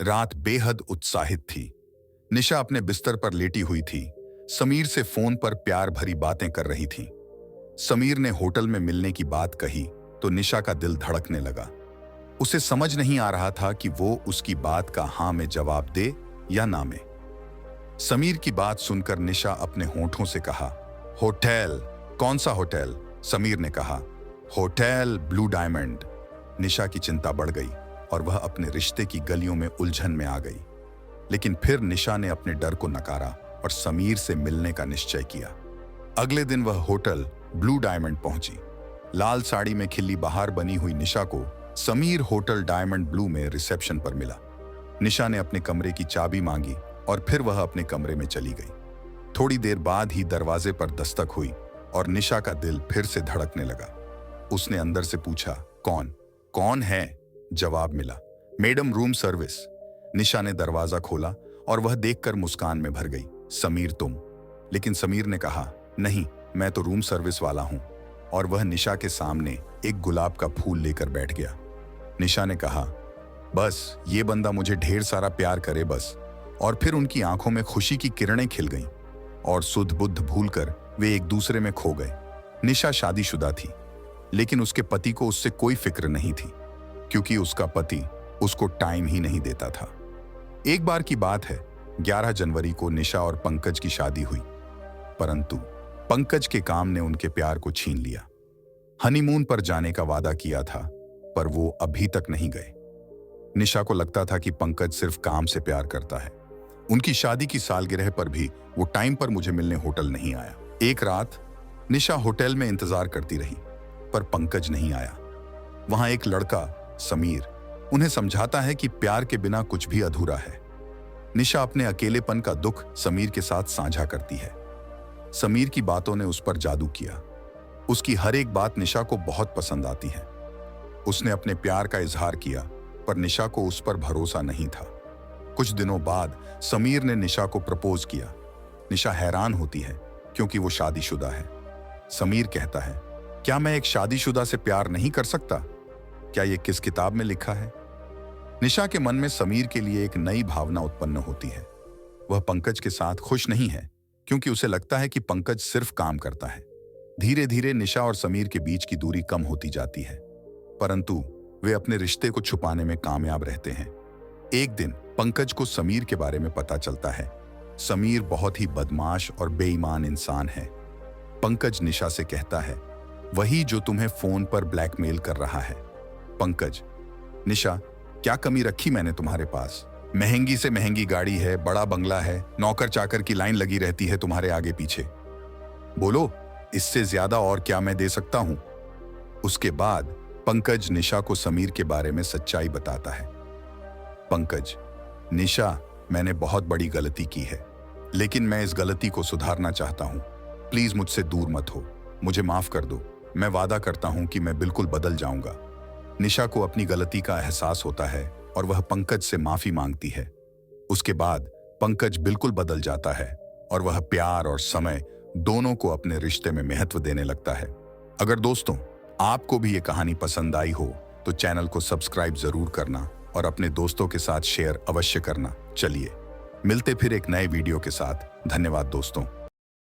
रात बेहद उत्साहित थी। निशा अपने बिस्तर पर लेटी हुई थी। समीर से फोन पर प्यार भरी बातें कर रही थी। समीर ने होटल में मिलने की बात कही तो निशा का दिल धड़कने लगा। उसे समझ नहीं आ रहा था कि वो उसकी बात का हाँ में जवाब दे या ना में। समीर की बात सुनकर निशा अपने होठों से कहा, होटल? कौन सा होटल? समीर ने कहा, होटल ब्लू डायमंड। निशा की चिंता बढ़ गई और वह अपने रिश्ते की गलियों में उलझन में आ गई। लेकिन फिर निशा ने अपने डर को नकारा और समीर से मिलने का निश्चय किया। अगले दिन वह होटल ब्लू डायमंड पहुंची। लाल साड़ी में खिली बाहर बनी हुई निशा को समीर होटल डायमंड ब्लू में रिसेप्शन पर मिला। निशा ने अपने कमरे की चाबी मांगी और फिर वह अपने कमरे में चली गई। थोड़ी देर बाद ही दरवाजे पर दस्तक हुई और निशा का दिल फिर से धड़कने लगा। उसने अंदर से पूछा, कौन? कौन है? जवाब मिला, मैडम, रूम सर्विस। निशा ने दरवाजा खोला और वह देखकर मुस्कान में भर गई। समीर, तुम? लेकिन समीर ने कहा, नहीं, मैं तो रूम सर्विस वाला हूं। और वह निशा के सामने एक गुलाब का फूल लेकर बैठ गया। निशा ने कहा, बस ये बंदा मुझे ढेर सारा प्यार करे बस। और फिर उनकी आंखों में खुशी की किरणें खिल गईं और सुध बुद्ध भूलकर वे एक दूसरे में खो गए। निशा शादीशुदा थी, लेकिन उसके पति को उससे कोई फिक्र नहीं थी, क्योंकि उसका पति उसको टाइम ही नहीं देता था। एक बार की बात है, 11 जनवरी को निशा और पंकज की शादी हुई, परंतु पंकज के काम ने उनके प्यार को छीन लिया। हनीमून पर जाने का वादा किया था, पर वो अभी तक नहीं गए। निशा को लगता था कि पंकज सिर्फ काम से प्यार करता है। उनकी शादी की सालगिरह पर भी वो टाइम पर मुझे मिलने होटल नहीं आया। एक रात निशा होटल में इंतजार करती रही, पर पंकज नहीं आया। वहां एक लड़का, समीर, उन्हें समझाता है कि प्यार के बिना कुछ भी अधूरा है। निशा अपने अकेलेपन का दुख समीर के साथ साझा करती है। समीर की बातों ने उस पर जादू किया। उसकी हर एक बात निशा को बहुत पसंद आती है। उसने अपने प्यार का इजहार किया, पर निशा को उस पर भरोसा नहीं था। कुछ दिनों बाद समीर ने निशा को प्रपोज किया। निशा हैरान होती है, क्योंकि वो शादीशुदा है। समीर कहता है, क्या मैं एक शादीशुदा से प्यार नहीं कर सकता? क्या ये किस किताब में लिखा है? निशा के मन में समीर के लिए एक नई भावना उत्पन्न होती है। वह पंकज के साथ खुश नहीं है, क्योंकि उसे लगता है कि पंकज सिर्फ काम करता है। धीरे धीरे निशा और समीर के बीच की दूरी कम होती जाती है, परंतु वे अपने रिश्ते को छुपाने में कामयाब रहते हैं। एक दिन पंकज को समीर के बारे में पता चलता है। समीर बहुत ही बदमाश और बेईमान इंसान है। पंकज निशा से कहता है, वही जो तुम्हें फोन पर ब्लैकमेल कर रहा है। पंकज, निशा, क्या कमी रखी मैंने तुम्हारे पास? महंगी से महंगी गाड़ी है, बड़ा बंगला है, नौकर चाकर की लाइन लगी रहती है तुम्हारे आगे पीछे। बोलो, इससे ज्यादा और क्या मैं दे सकता हूं? उसके बाद पंकज निशा को समीर के बारे में सच्चाई बताता है। पंकज, निशा, मैंने बहुत बड़ी गलती की है, लेकिन मैं इस गलती को सुधारना चाहता हूं। प्लीज मुझसे दूर मत हो, मुझे माफ कर दो। मैं वादा करता हूं कि मैं बिल्कुल बदल जाऊंगा। निशा को अपनी गलती का एहसास होता है और वह पंकज से माफी मांगती है। उसके बाद पंकज बिल्कुल बदल जाता है और वह प्यार और समय दोनों को अपने रिश्ते में महत्व देने लगता है। अगर दोस्तों आपको भी ये कहानी पसंद आई हो तो चैनल को सब्सक्राइब जरूर करना और अपने दोस्तों के साथ शेयर अवश्य करना। चलिए मिलते फिर एक नए वीडियो के साथ। धन्यवाद दोस्तों।